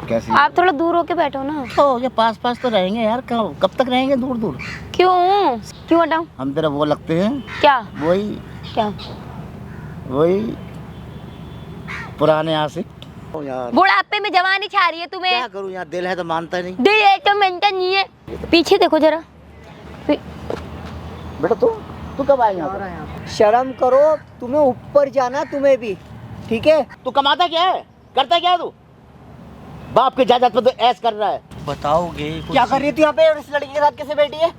कैसी? आप थोड़ा दूर होके बैठो ना। तो ये पास पास तो रहेंगे यार, कब तक रहेंगे दूर दूर? क्यों क्यों हटाऊं? हम तेरा वो लगते हैं। क्या? वही क्या? वही पुराने आशिक। ओ यार बुढ़ापे में जवानी छा रही है तुम्हें। क्या करूं यार, दिल है तो मानता नहीं। दिल है तो मानता नहीं है। पीछे देखो जरा। बेटा तू कब आएगा यहाँ पर? शर्म करो, तुम्हें ऊपर जाना, तुम्हें भी। ठीक है, तू कमाता क्या है, करता क्या है तू? बाप के जायदाद पे तो ऐश कर रहा है। बताओगे क्या कर रही थी यहाँ पे और इस लड़की के साथ कैसे बैठी है?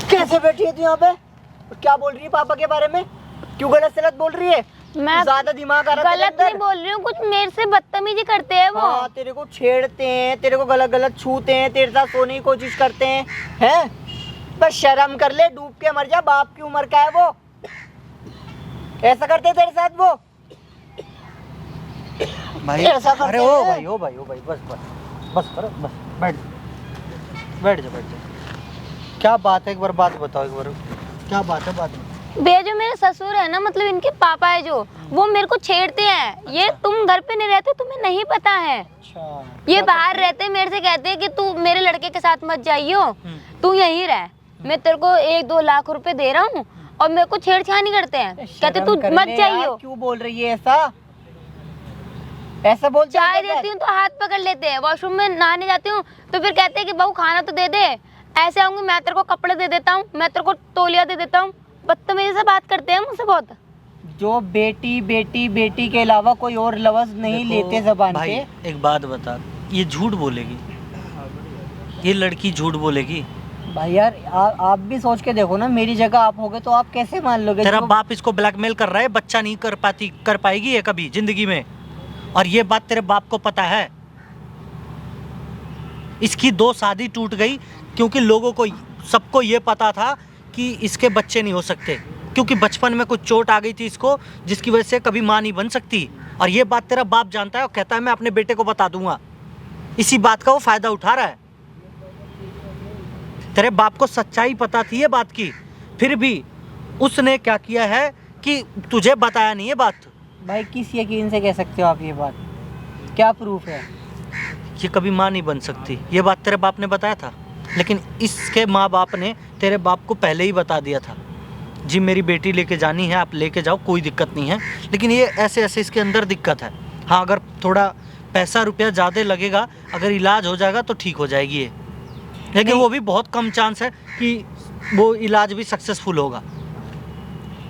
कैसे बैठी है तू यहाँ पे? क्या बोल रही है पापा के बारे में? क्यों गलत सलत बोल रही है? मैं ज्यादा दिमाग आ रहा है गलत नहीं बोल रही हूँ, कुछ मेरे से बदतमीजी करते हैं वो। हाँ, तेरे को छेड़ते हैं, तेरे को गलत गलत छूते हैं, तेरे साथ सोने की कोशिश करते हैं, हैं? बस शर्म कर ले, डूब के मर जा, बाप की उम्र का है वो। ऐसा करते हैं तेरे साथ वो? भाई? ऐसा करते अरे हैं? ओ भाई बस बस करो, बस बैठ जा। क्या बात है, एक बार बात बताओ, एक बार क्या बात है, बात बे जो मेरे ससुर है ना, मतलब इनके पापा है जो, वो मेरे को छेड़ते हैं। ये तुम घर पे नहीं रहते, तुम्हें नहीं पता है। अच्छा, ये बाहर रहते, मेरे से कहते हैं कि तू मेरे लड़के के साथ मत जाइयो, तू यहीं रह, मैं तेरे को 1-2 लाख रुपए दे रहा हूँ। और मेरे को छेड़छाड़ी करते हैं, कहते तू मत जाइयो। क्यों बोल रही है ऐसा? ऐसा बोल चाय देती हूँ तो हाथ पकड़ लेते हैं, वॉशरूम में नहाने जाती हूँ तो फिर कहते हैं कि बहू खाना तो दे दे। ऐसे आऊंगी, मैं तेरे को कपड़े दे देता हूँ, मैं तेरे को तौलिया दे देता हूँ। बदतमीजी से बात करते हैं मुझसे बहुत। जो बेटी के अलावा कोई और लफ्ज नहीं लेते जबान भाई पे। एक बात बता, ये झूठ बोलेगी, ये लड़की झूठ बोलेगी? भाई यार आप भी सोच के देखो ना, मेरी जगह आप होगे तो आप कैसे मान लोगे? तेरा बाप इसको ब्लैकमेल कर रहा है, बच्चा नहीं कर पाएगी ये कभी जिंदगी में, और ये बात तेरे बाप को पता है। इसकी 2 शादी टूट गई क्योंकि लोगों को, सबको ये पता था कि इसके बच्चे नहीं हो सकते, क्योंकि बचपन में कुछ चोट आ गई थी इसको, जिसकी वजह से कभी मां नहीं बन सकती। और ये बात तेरा बाप जानता है और कहता है मैं अपने बेटे को बता दूंगा। इसी बात का वो फायदा उठा रहा है। तेरे बाप को सच्चाई पता थी ये बात की, फिर भी उसने क्या किया है कि तुझे बताया नहीं ये बात। भाई किस यकीन से कह सकते हो आप ये बात? क्या प्रूफ है? ये कभी मां नहीं बन सकती, ये बात तेरे बाप ने बताया था, लेकिन इसके माँ बाप ने तेरे बाप को पहले ही बता दिया था, जी मेरी बेटी लेके जानी है, आप लेके जाओ, कोई दिक्कत नहीं है। लेकिन ये ऐसे इसके अंदर दिक्कत है। हाँ, अगर थोड़ा पैसा रुपया ज़्यादा लगेगा, अगर इलाज हो जाएगा तो ठीक हो जाएगी ये, लेकिन वो भी बहुत कम चांस है कि वो इलाज भी सक्सेसफुल होगा।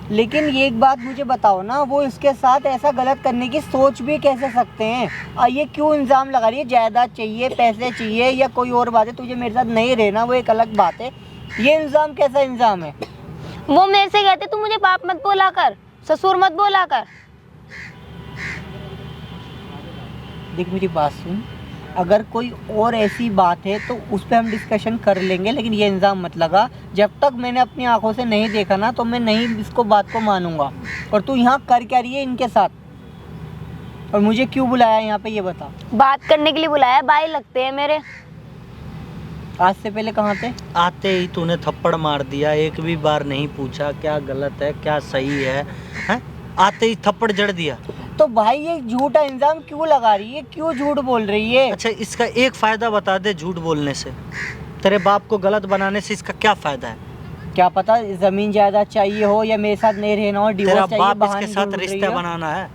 लेकिन ये एक बात मुझे बताओ ना, वो इसके साथ ऐसा गलत करने की सोच भी कैसे सकते हैं? ये क्यों इल्ज़ाम लगा रही है? जायदाद चाहिए, पैसे चाहिए, या कोई और बात है? तुझे मेरे साथ नहीं रहना, वो एक अलग बात है। ये इल्ज़ाम कैसा इल्ज़ाम है? वो मेरे से कहते तू मुझे बाप मत बोला कर, ससुर मत बोला कर। देख मेरी बात सुन, अगर कोई और ऐसी बात है तो उस पर हम डिस्कशन कर लेंगे, लेकिन ये इल्ज़ाम मत लगा। जब तक मैंने अपनी आंखों से नहीं देखा ना, तो मैं नहीं इसको बात को मानूंगा। और तू यहाँ कर क्या रही है इनके साथ, और मुझे क्यों बुलाया यहाँ पे ये बता। बात करने के लिए बुलाया, भाई लगते हैं मेरे। आज से पहले कहाँ थे? आते ही तूने थप्पड़ मार दिया, एक भी बार नहीं पूछा क्या गलत है क्या सही है, हैं? आते ही थप्पड़ जड़ दिया। तो भाई ये झूठा इल्ज़ाम क्यों लगा रही है? क्यों झूठ बोल रही है? अच्छा, इसका एक फ़ायदा बता दे झूठ बोलने से, तेरे बाप को गलत बनाने से इसका क्या फ़ायदा है? क्या पता ज़मीन जायदाद चाहिए हो, या मेरे साथ नहीं रहना हो, तेरा डिवोर्स चाहिए, बाप बहाने इसके साथ ढूंढ रही रिश्ते हो। बनाना है,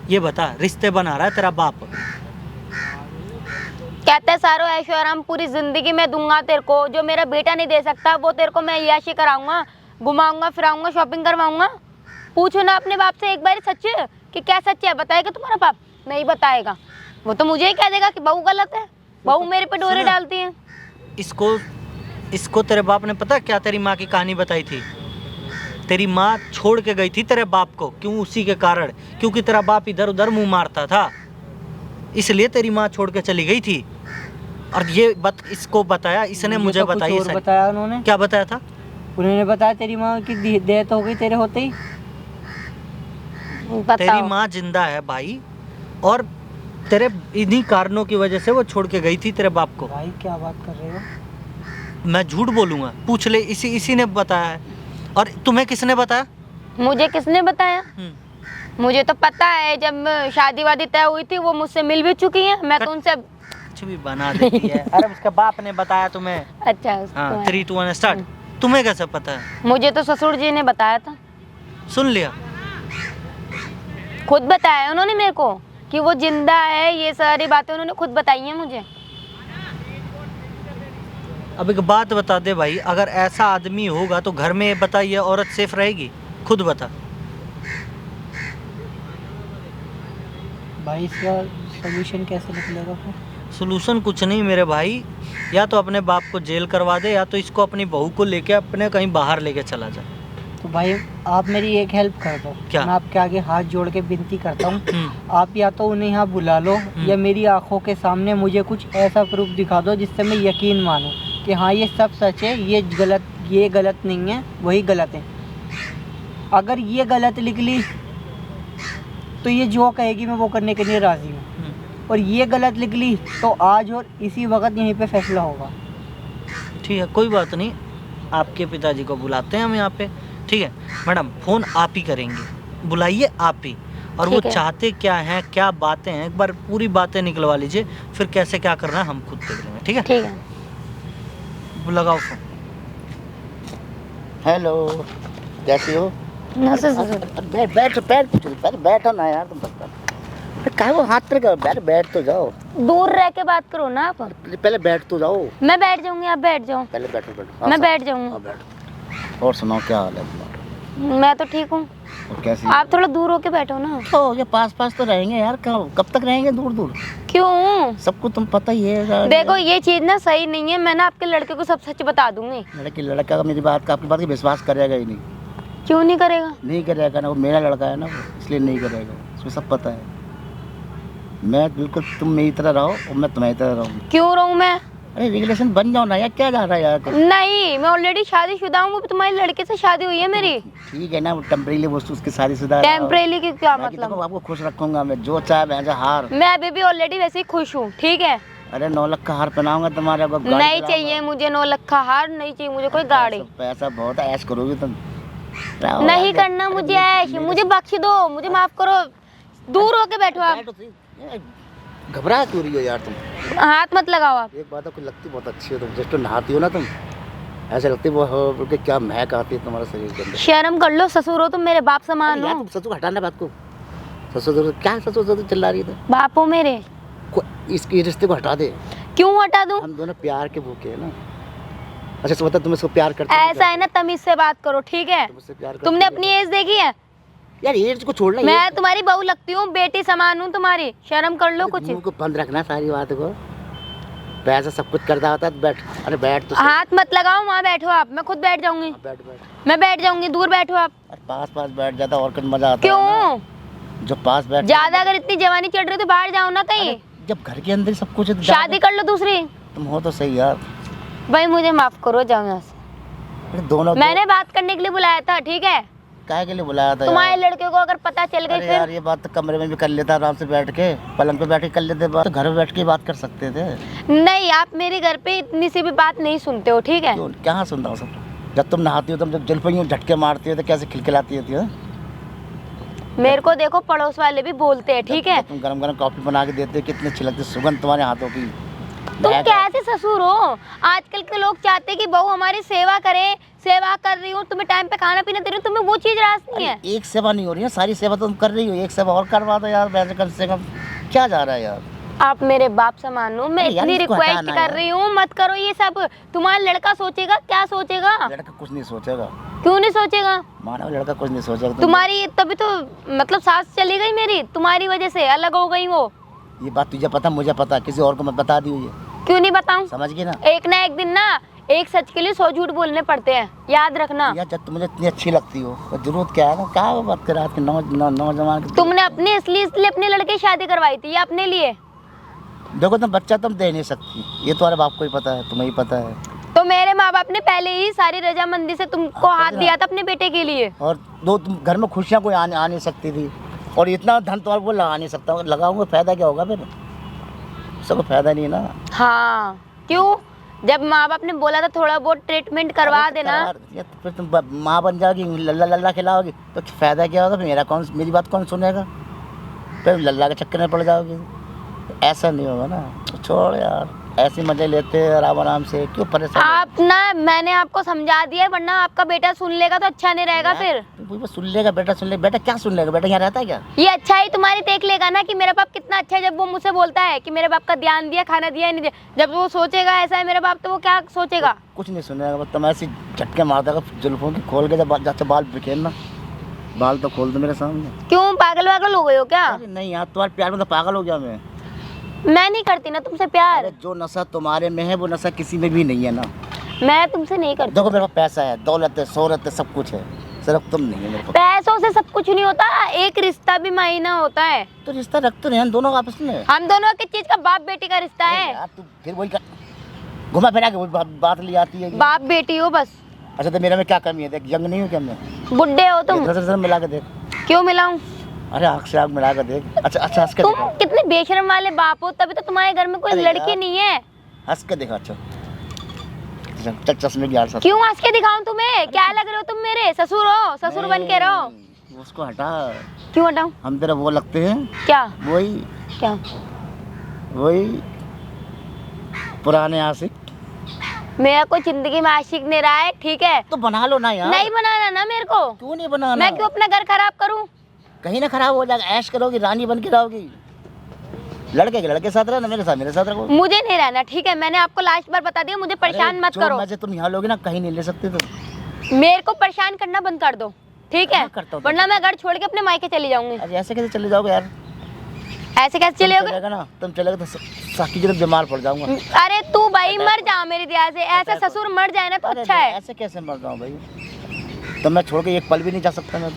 ये बता, रिश्ते बना रहा है तेरा बाप? कहता है सारो ऐशो आराम पूरी जिंदगी में दूंगा तेरे को, जो मेरा बेटा नहीं दे सकता वो तेरे को मैं याशी कराऊंगा, घुमाऊंगा फिराऊंगा, शॉपिंग करवाऊंगा। पूछो ना अपने बाप से एक बार सच कि क्या सच है, बताएगा तुम्हारा बाप? नहीं बताएगा, वो तो मुझे ही कह देगा कि बहू गलत है, बहू मेरे पे डोरे डालती है। इसको तेरे बाप ने पता क्या तेरी माँ की कहानी बताई थी? तेरी माँ छोड़ के गई थी तेरे बाप को, क्यों? उसी के कारण, क्योंकि तेरा बाप इधर उधर मुंह मारता था, इसलिए तेरी माँ छोड़ के चली गई थी। और ये बात इसको बताया, इसने मुझे तो कुछ बताई। और बताया उन्होंने? क्या बताया था? उन्होंने बताया तेरी माँ की डेथ हो गई तेरे होते ही। तेरी माँ जिंदा है भाई, और तेरे इन्हीं कारणों की वजह से वो छोड़ के गई थी तेरे बाप को। भाई क्या बात कर रहे हो? मैं झूठ बोलूंगा? पूछ ले, इसी ने बताया है। और तुम्हें किसने बताया? मुझे किसने बताया? मुझे तो पता है, जब शादी वादी तय हुई थी वो मुझसे मिल भी चुकी हैं, मैं तो उनसे कुछ भी बना देती है। अरे उसके बाप ने बताया तुम्हें। अच्छा हाँ तो है। 3 2 1 स्टार्ट। तुम्हें कैसे पता है? मुझे तो ससुर जी ने बताया था, सुन लिया? खुद बताया उन्होंने मेरे को कि वो जिंदा है, ये सारी बातें उन्होंने खुद बताई हैं मुझे। अब एक बात बता दे भाई, अगर ऐसा आदमी होगा तो घर में बताइए औरत सेफ रहेगी? खुद बता। भाई इसका सोल्यूशन कैसे निकलेगा फिर? सोल्यूशन कुछ नहीं मेरे भाई, या तो अपने बाप को जेल करवा दे या तो इसको अपनी बहू को लेके अपने कहीं बाहर लेके चला जा। तो भाई आप मेरी एक हेल्प कर दो। क्या? मैं आपके आगे हाथ जोड़ के विनती करता हूँ, हम्म, आप या तो उन्हें यहाँ बुला लो या मेरी आंखों के सामने मुझे कुछ ऐसा प्रूफ दिखा दो जिससे मैं यकीन मानूं कि हाँ ये सब सच है, ये गलत नहीं है, वही गलत है। अगर ये गलत निकली तो ये जो कहेगी मैं वो करने के लिए राज़ी हूँ, और ये गलत निकली तो आज और इसी वक्त यहीं पे फैसला होगा। ठीक है कोई बात नहीं, आपके पिताजी को बुलाते हैं हम यहाँ पे। ठीक है मैडम, फ़ोन आप ही करेंगे, बुलाइए आप ही। और वो ठीक है। चाहते क्या हैं, क्या बातें हैं, एक बार पूरी बातें निकलवा लीजिए, फिर कैसे क्या करना है हम खुद देख लेंगे। ठीक है? ठीक है। लगाओ फ़ोन। हेलो, कैसी हो? नमस्ते ससुर। बैठ बैठ बैठ बैठो ना यार, तुम बता क्या वो हाथ पे कर, बैठ तो जाओ। दूर रह के बात करो ना आप। पहले बैठ तो जाओ। मैं बैठ जाऊंगी, आप बैठ जाओ। पहले बैठो बैठो। मैं बैठ जाऊंगी। हाँ बैठो। और सुनाओ क्या हाल है तुम्हारा? मैं तो ठीक हूँ, और कैसी? आप थोड़ा दूर होके बैठो ना। तो ये पास पास तो रहेंगे यार, कब तक रहेंगे दूर दूर? क्यों? सबको तुम पता ही है यार। देखो ये चीज ना सही नहीं है, मैं ना आपके लड़के को सब सच बता दूंगी। लड़का मेरी बात का, आपकी बात का विश्वास करेगा ही नहीं। क्यों नहीं करेगा? नहीं करेगा ना, वो मेरा लड़का है ना, वो इसलिए नहीं करेगा, उसको सब पता है। मैं बिल्कुल, तुम मेरी तरह रहो और मैं तुम्हारी तरह रहूँ। क्यों रहूं मैं? अरे रिलेशन बन जाओ ना यार, क्या जा रहा है यार? नहीं, मैं ऑलरेडी शादीशुदा हूँ, तुम्हारे लड़के से शादी हुई है मेरी। ठीक है ना, वो टेम्परेरी वो उसकी शादी शुदा है। टेम्परेरी की क्या बाकी देखो, मतलब? आपको खुश रखूंगा मैं, जो चाहे मैं हार। मैं अभी भी ऑलरेडी वैसे ही खुश हूँ, ठीक है? अरे 9 लाख का हार पहनाऊंगा तुम्हारे को। नहीं चाहिए मुझे 9 लाख का हार, नहीं चाहिए मुझे कोई गाड़ी। पैसा बहुत है, ऐश करोगे तुम। नहीं करना मुझे ऐश, मुझे बख्श दो, मुझे माफ करो। दूर होके बैठो आप, घबरा क्यों रही हो यार तुम? हाथ मत लगाओ आप। एक बात आपको लगती बहुत अच्छी हो तुम, जस्ट नहाती हो ना तुम, ऐसे लगती वो हो कि क्या महक आती है तुम्हारे शरीर के अंदर। शर्म कर लो, ससुर हो तुम, मेरे बाप समान यार हो। तुम ससुर हटाना बात को। ससुर क्या ससुर चिल्ला रही है? बाप हो मेरे। इसके रिश्ते को हटा दे। क्यों हटा दूं? हम दोनों प्यार के भूखे हैं ना। अच्छा तो बता, तुम इसको प्यार करते हो? ऐसा है ना, तमीज से बात करो, ठीक है? तुम उससे प्यार करते तुमने हो? अपनी एज देखी है? यार एज को छोड़ना। मैं तुम्हारी बहू लगती हूँ, बेटी समान हूँ तुम्हारी, शर्म कर लो कुछ। मुंह को बंद रखना सारी बात को। पैसा सब कुछ करता होता है, बैठ। अरे बैठ तो सही। हाथ मत लगाओ, वहाँ बैठो आप, मैं खुद बैठ जाऊंगी। बैठ बैठ। मैं बैठ जाऊंगी, दूर बैठो आप। अरे पास बैठ जाता और कुछ मजा आता है क्यों? ना। जो पास बैठ। ज्यादा अगर इतनी जवानी चढ़ रही तो बाहर जाओ ना कहीं, जब घर के अंदर सब कुछ है तो शादी कर लो दूसरी। तुम हो तो सही यार। भाई मुझे माफ करो, जाओ यहाँ से। अरे दोनों मैंने बात करने के लिए बुलाया था, ठीक है? काहे के लिए बुलाया था तुम्हारे यार? लड़के को अगर पता चल गई अरे यार फिर? ये बात तो कमरे में भी कर लेता आराम से बैठ के, पलंग पे बैठ के कर लेते बात, तो घर में बैठ के बात कर सकते थे। नहीं, आप मेरे घर पे इतनी सी भी बात नहीं सुनते हो, ठीक है? क्यों कहाँ सुनता हूँ सब? जब तुम नहाती हो, तुम जब जल पई झटके मारती हो तो कैसे खिलखिलाती होती है? मेरे को देखो पड़ोस वाले भी बोलते हैं, ठीक है? तुम गरम गरम कॉफी बना के देते हो, कितनी अच्छी लगती है सुगंध तुम्हारे हाथों की। तुम महक कैसे ससुर हो? आजकल के लोग चाहते हैं कि बहू हमारी सेवा करे, सेवा कर रही हूँ, तुम्हें टाइम पे खाना पीना दे रही हूँ, तुम्हें वो चीज रास नहीं है। एक सेवा नहीं हो रही है, सारी सेवा तो तुम कर रही हो, एक सेवा और करवा दो यार, वैसे कम से कम क्या जा रहा है यार? आप मेरे बाप समान हो, मैं अरे यार, इतनी इसको रिक्वेस्ट हटाना कर यार। रही हूँ, मत करो ये सब। तुम्हारा लड़का सोचेगा, क्या सोचेगा? लड़का कुछ नहीं सोचेगा। क्यों नहीं सोचेगा? मानो लड़का कुछ नहीं सोचेगा। तुम्हारी तभी तो मतलब सांस चली गई मेरी, तुम्हारी वजह से अलग हो गई वो। ये बात तुझे पता, मुझे पता, किसी और को मत बता दी ये। क्यों नहीं बताऊं? समझ गई ना? एक ना एक दिन ना, एक सच के लिए 100 झूठ बोलने पड़ते हैं, याद रखना। यार जब तुम मुझे इतनी अच्छी लगती हो तो जरूरत क्या है ना, क्या बात कर रात के नौजवान की। तुमने अपने इसलिए अपने लड़के की शादी करवाई थी, या अपने लिए? देखो तुम बच्चा तुम दे नहीं सकती, ये तुम्हारे बाप को ही पता है, तुम्हें ही पता है। तो मेरे माँ बाप ने पहले ही सारी रजामंदी से तुमको हाँ, हाथ दिया था अपने बेटे के लिए। और दो तुम घर में खुशियाँ कोई आ नहीं सकती थी, और इतना धन तुम्हारे को लगा नहीं सकता, लगाऊंगा फायदा क्या होगा फिर? सबको फायदा नहीं ना। हाँ, क्यों? जब माँ बाप ने बोला था थोड़ा बहुत ट्रीटमेंट करवा देना। तो फिर तुम माँ बन जाओगी, लल्ला लल्ला खिलाओगी, तो फायदा क्या होगा? फिर मेरी बात कौन सुनेगा? फिर लल्ला के चक्कर में पड़ जाओगी। ऐसा नहीं होगा ना, छोड़ यार, ऐसे मजे लेते हैं आराम आराम से, क्यों परेशान आप ना, मैंने आपको समझा दिया, वरना आपका बेटा सुन लेगा तो अच्छा नहीं रहेगा फिर। वो सुन लेगा बेटा, सुन लेगा बेटा, क्या सुन लेगा बेटा, यहाँ रहता है क्या? ये अच्छा ही तुम्हारी देख लेगा ना कि मेरा बाप कितना अच्छा है, जब वो मुझसे बोलता है कि मेरे बाप का ध्यान दिया, खाना दिया नहीं दिया। जब वो सोचेगा ऐसा है मेरा बाप, तो वो क्या सोचेगा? कुछ नहीं सुनेगा, बस तुम ऐसी झटके मार देगा जुल्फों की, खोल के जब जाते बाल बिखेरना, बाल तो खोल दो मेरे सामने। क्यों, पागल वागल हो गए हो क्या? अरे नहीं यार, तुम्हारे प्यार में तो पागल हो गया मैं। मैं नहीं करती ना तुमसे प्यार। अरे जो नशा तुम्हारे में है वो नशा किसी में भी नहीं है ना। मैं तुमसे नहीं करती। देखो मेरे पास पैसा है, दौलत है, शोहरत है, सब कुछ है, सिर्फ तुम नहीं है मेरे पास। पैसों से सब कुछ नहीं होता, एक रिश्ता भी मायना होता है। तो रिश्ता रख तो रहे हैं दोनों आपस में। हम दोनों किस चीज का, बाप बेटी का रिश्ता अरे है। यार तू फिर वही घुमा फिरा के वही बात ली आती है। बाप बेटी हो बस। अच्छा तो मेरे में क्या कमी है? देख, यंग नहीं हूँ क्या मैं? बुड्ढे हो तुम। इधर मिला के देख। क्यों मिलाऊं? अरे आँख से आँख मिला के देख। अच्छा अच्छा, हंस के तुम दिखा, कितने बेशर्म वाले बाप हो, तभी तो तुम्हारे घर में कोई अरे लड़की यार। नहीं है। हंस के दिखा। अच्छा चल चश्मे की यार साथ। क्यों हंस के दिखाऊं तुम्हें? क्या लग रहे हो तुम मेरे? ससुर हो, ससुर बन के रहो। नहीं, उसको हटा। क्यों हटाऊं? हम तेरा वो लगते हैं, क्या वही क्या? वही पुराने आशिक। मेरा कोई जिंदगी में आशिक नहीं रहा है, ठीक है? तो बना लो ना यार। नहीं बनाना ना मेरे को। क्यों नहीं बनाना? मैं क्यों अपना घर खराब करूं? कहीं ना खराब हो जाएगा, ऐश करोगी, रानी बन के रहोगी। लड़के के लड़के साथ रहना, मेरे साथ मेरे साथ रहो। मुझे नहीं रहना, ठीक है? मैंने आपको लास्ट बार बता दिया, मुझे परेशान अरे, मत जो करो। मजे तुम यहाँ लोगे ना कहीं नहीं ले सकते तुम। मेरे को परेशान करना बंद कर दो, ठीक है? हाँ, करता हूँ। वरना मैं घर छोड़ के अपने मायके चली जाऊंगी। अरे ऐसे कैसे चले जाओगे यार? ऐसे कैसे तुम चले चलेगा ना, तुम चलेगा तो साकी की तरफ बीमार पड़ जाऊंगा। अरे तू भाई मर जा मेरी दया से, ऐसा ससुर मर जाए ना तो अरे अच्छा है। ऐसे कैसे मर जाऊँ भाई? तो मैं छोड़ के एक पल भी नहीं जा सकता मैं।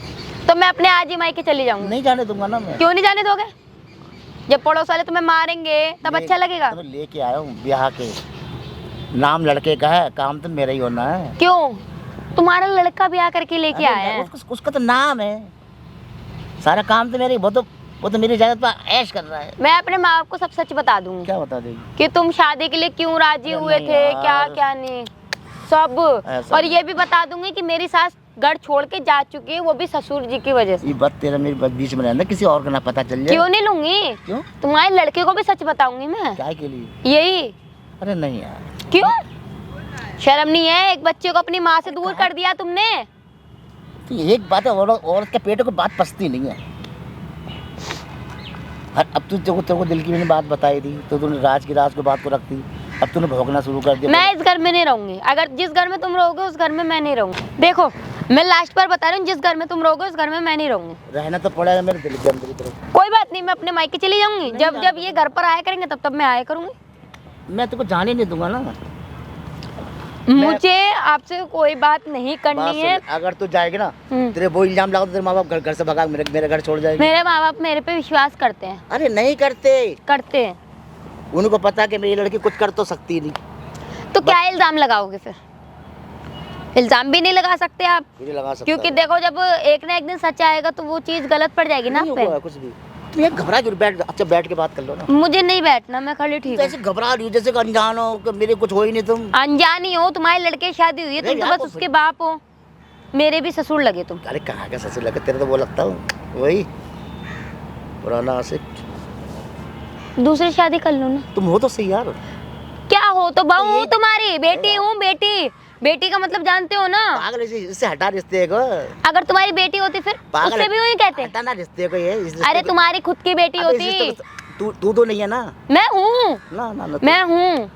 तो मैं अपने आज ही मायके चली जाऊंगी। नहीं जाने दूंगा ना मैं। क्यों नहीं जाने दोगे? जब पड़ोस वाले तुम्हें मारेंगे तब अच्छा लगेगा। तो लेके आया हूँ ब्याह के, नाम लड़के का है, काम तो मेरा ही होना है। क्यों? तुम्हारा लड़का ब्याह करके लेके अरे आया है। उसका तो नाम है, सारा काम तो मेरे ही। वो तो मेरी इजाजत पर ऐश कर रहा है। मैं अपने माँ बाप को सब सच बता दूंगी क्या बता देगी? कि तुम शादी के लिए क्यों राजी अरे हुए नहीं थे, यार। क्या क्या नहीं, सब। ऐसा और नहीं। ये भी बता दूंगी कि मेरी सास घर छोड़ के जा चुकी है, वो भी ससुर जी की वजह से। ये बात तेरा मेरे बीच में रहना, किसी और का ना पता चल जाए। क्यों नहीं लूंगी? क्यों? तुम्हारे लड़के को भी सच बताऊंगी मैं। क्या के लिए? यही। अरे नहीं यार। क्यों? शर्म नहीं है? एक बच्चे को अपनी माँ से दूर कर दिया तुमने। तो एक बात है, औरत के पेट को बात पसती नहीं है। अब तेरे को दिल की मैंने बात बताई थी, तो तूने राज की राज को बात को रखती, अब तूने भौंकना शुरू कर दिया। मैं इस घर में नहीं रहूंगी। अगर जिस घर में तुम रहोगे उस घर में मैं नहीं रहूंगी। देखो मैं लास्ट बार बता रही हूँ, जिस घर में तुम रहोगे उस घर में मैं नहीं रहूंगी। रहना तो पड़ेगा मेरे दिल के अंदर की तरफ। कोई बात नहीं, मैं अपने मायके चली जाऊंगी। जब जब ये घर पर आया करेंगे तब तब मैं आया करूंगी। मैं तेरे को जाने नहीं दूंगा ना। मुझे आपसे कोई बात नहीं बात करनी है। सुन, अगर तू जाएगी ना, हम्म। तेरे वो इल्जाम लगा तो तेरे माँ बाप घर से भगा मेरे घर छोड़ जाएगी। मेरे माँ बाप मेरे पे विश्वास करते हैं। अरे नहीं करते, करते हैं। उनको पता कि मेरी लड़की कुछ कर तो सकती नहीं। तो क्या इल्जाम लगाओगे फिर? इल्जाम भी नहीं लगा सकते आप, मुझे लगा सकता क्योंकि है। देखो जब एक ना एक दिन सच आएगा तो वो चीज गलत पड़ जाएगी ना आप नहीं हुआ पे। कुछ भी। तुम ये घबरा क्यों? बैठ, अच्छा बैठ के बात कर लो ना। मुझे नहीं बैठना, मैं खड़ी ठीक तो हूँ। ऐसे घबरा रही हो जैसे कि अनजान हो कि मेरे कुछ हो ही नहीं तुम। अनजानी हो, तुम्हारे लड़के की शादी हुई है, नहीं तुम तो यार, बस तो उसके बाप हो। मेरे भी ससुर लगे तुम। अरे कहाँ का ससुर लगे, तेरे तो वो लगता हूँ वही पुराना आशिक। दूसरी शादी कर लो ना। तुम हो तो सही यार। क्या हो तो बहू हूँ ये- तुम्हारी, बेटी हूँ बेटी। बेटी का मतलब जानते हो ना? पागल, इससे हटा रिश्ते को। अगर तुम्हारी बेटी होती फिर पागल उससे भी वही कहते। हटाना रिश्ते को ये इस रिश्ते अरे को- तुम्हारी खुद की बेटी अबे इस रिश्ते होती। को- तू तो नहीं है ना। मैं हूँ, ना ना ना मैं हूँ,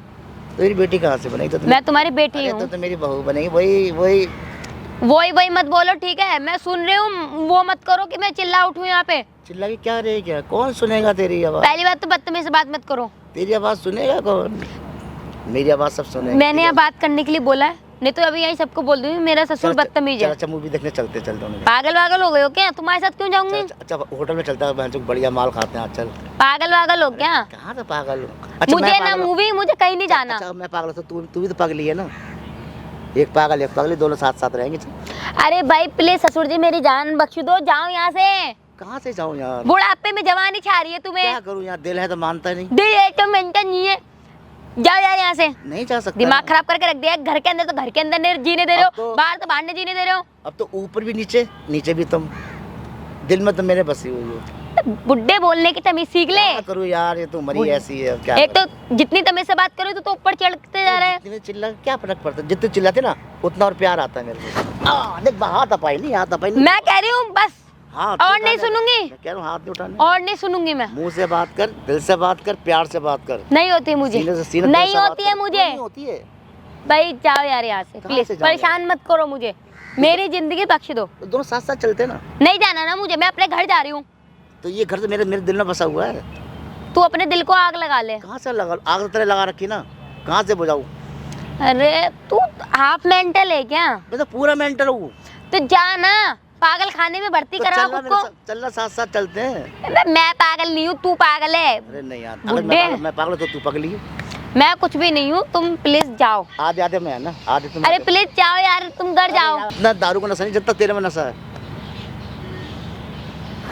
तेरी बेटी कहाँ से बनेगी? तो मैं तुम्हारी बेटी अरे हूँ। तो मेरी बहू बनेगी। वही वही वही वही मत बोलो, ठीक है? मैं सुन रही हूँ, वो मत करो कि मैं चिल्ला उठूँ यहाँ पे। चिल्ला के क्या रही, क्या कौन सुनेगा तेरी आवाज? पहली बात तो बदतमीज से बात मत करो। तेरी आवाज सुनेगा कौन? मेरी आवाज सब सुनेगा। मैंने यहाँ बात करने के लिए बोला है, नहीं तो अभी यही सबको बोल दूंगी मेरा ससुर बदतमीज है। अच्छा मूवी देखने चलते दोनों। पागल वागल हो गए हो क्या? तुम्हारे साथ क्यों जाऊंगी? अच्छा होटल में चलता है, बहन चोद बढ़िया माल खाते हैं। चल। पागल वागल हो क्या? कहाँ से पागल हूँ? अच्छा, मुझे मैं ना पागल हूँ। मूवी, मुझे कहीं नहीं जाना। अच्छा मैं पागल हूँ, तो तू भी तो पागली है ना। एक पागल दोनों साथ साथ रहेंगे। अरे भाई प्लीज ससुर जी मेरी जान बख्श दो, जाओ यहाँ से। कहाँ से जाऊँ यार? बुढ़ापे में जवानी छा रही है तुम्हें। क्या करूँ यार? दिल है तो मानता नहीं। दिल है तो मेंटेन नहीं है। जाओ यार यहाँ से। नहीं जा सकता। दिमाग खराब करके रख दिया। घर के अंदर तो घर के अंदर नहीं जीने दे रहे अब हो, तो- बाहर तो बाहर नहीं जीने दे रहे हो। अब तो ऊपर भी नीचे, नीचे भी तुम, दिल में तो मेरे बसी हुई हो। बुड्ढे बोलने की तमीज सीख ले। क्या करूँ यार, ये तो मरी ऐसी है, क्या एक तो जितनी तमीज से बात करो तो ऊपर चढ़ते जा रहे हैं। जितने चिल्ला क्या फर्क पड़ता है, जितने चिल्लाते ना उतना और प्यार आता है मेरे को। देख हाथ अपाई नहीं, हाथ अपाई नहीं। मैं कह रही हूँ बस, हाथ और नहीं सुनूंगी, मैं कह रहा हूँ हाथ नहीं उठाने। और नहीं सुनूंगी मैं। मुंह से बात कर, दिल से बात कर, प्यार से बात कर। नहीं होती मुझे, सीने से सीने नहीं से बात होती है कर। मुझे। नहीं होती है। भाई जाओ यार यहाँ से कहाँ प्लीज, से जाऊँ परेशान मत करो मुझे, मेरी जिंदगी बख्श दो। तो दोनों साथ साथ चलते ना। नहीं जाना ना मुझे, मैं अपने घर जा रही हूँ। तो ये घर तो मेरे मेरे दिल में बसा हुआ है। तू अपने दिल को आग लगा ले। कहाँ से लगा, आग तेरे लगा रखी ना, कहाँ से बुझाऊं? अरे तू हाफ मेंटल है क्या? मैं तो पूरा मेंटल हूँ। तो जा ना, पागल खाने में भर्ती तो करा चलना खुद मेरे को। साथ, चलना साथ साथ चलते हैं। मैं पागल नहीं हूँ, तू पागल है। अरे नहीं यार, अगर बुड्ढे। मैं पागल तो तू पगली है। मैं कुछ भी नहीं हूँ, तुम प्लीज जाओ। आधे आधे में है ना, आधे तुम। अरे प्लीज जाओ यार, तुम घर जाओ। इतना दारू का नशा नहीं जब तक तेरे में नशा है।